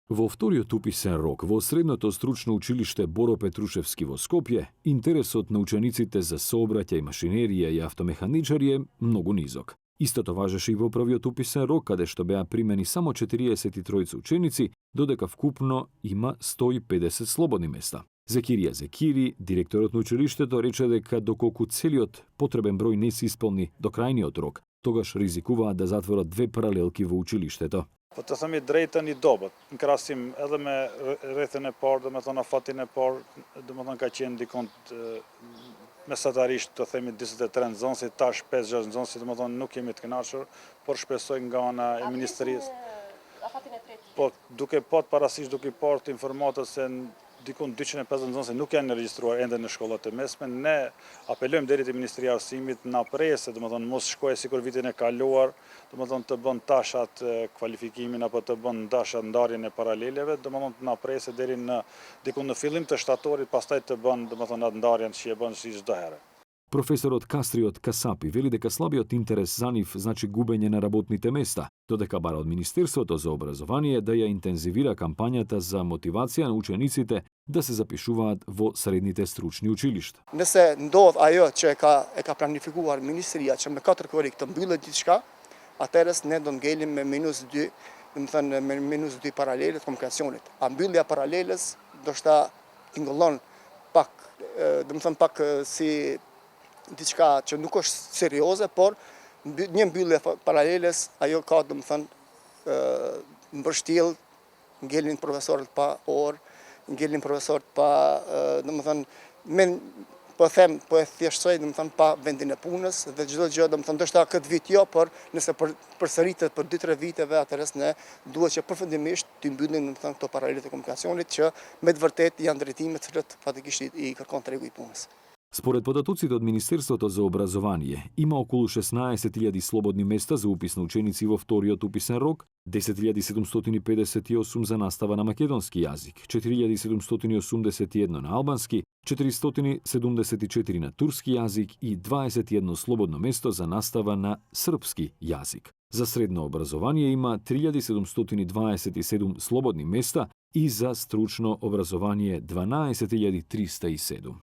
Во вториот уписен рок во Средното стручно училиште Боро Петрушевски во Скопје, интересот на учениците за сообраќај, машинерија и автомеханичари е многу низок. Истото важеше и во првиот уписен рок, каде што беа примени само 43 ученици, додека вкупно има 150 слободни места. Зекирија Зекири, директорот на училиштето, рече дека доколку целиот потребен број не се исполни до крајниот рок, тогаш ризикуваат да затворат 2 паралелки во училиштето. Po të themi drejtën i dobët, në krahasim edhe me rrethën e parë, domethënë afatin e parë, domethënë ka qenë dikon mesatarisht të themi 43 nxënësi, tash 5-6 nxënësi, domethënë nuk jemi të kënaqur, por shpresoj nga ana e ministrisë. Afatin e tretë. Po duke pat parasysh duke parë të informatës se dikon 250 nxënësi nuk janë regjistruar ende në shkollat e mesme, ne apelojmë deri te Ministria e Arsimit na presë, domethënë mos shkojë sikur vitin e kaluar, domethënë të bën tashat kualifikimin apo të bën tashat ndarjen e paraleleve, domethënë na presë deri në dikun në fillim të shtatorit, pastaj të bën domethënë atë ndarjen që e bën si çdo herë. Професорот Кастриот Касапи вели дека слабиот интерес за нив значи губење на работните места, додека бара од Министерството за образование да ја интензивира кампањата за мотивација на учениците да се запишуваат во средните стручни училишта. Nëse ndodh ajo që e ka planifikuar ministria që me 4 korrik të mbyllet diçka, atëherë ne do ngelim me -2, domethënë me -2 paralele të komunikacionit. A mbyllja paraleles do shta tingëllon pak, domethënë pak si diçka që nuk është serioze, por një mbyllje paraleles ajo ka domethënë mbështjell, ngelin profesorët pa orë, ngelin profesorët pa domethënë po e thjeshtësoj domethënë pa vendin e punës dhe çdo gjë domethënë ndoshta këtë vit jo, por nëse përsëritet për 2-3 viteve atëherë ne duhet që përfundimisht të mbyllim domethënë këto paralele të komunikacionit që me të vërtetë janë drejtime të cilat fatikisht i kërkon tregu i punës. Според податоците од Министерството за образование, има околу 16.000 слободни места за упис на ученици во вториот уписен рок, 10.758 за настава на македонски јазик, 4.781 на албански, 474 на турски јазик и 21 слободно место за настава на српски јазик. За средно образование има 3.727 слободни места и за стручно образование 12.307.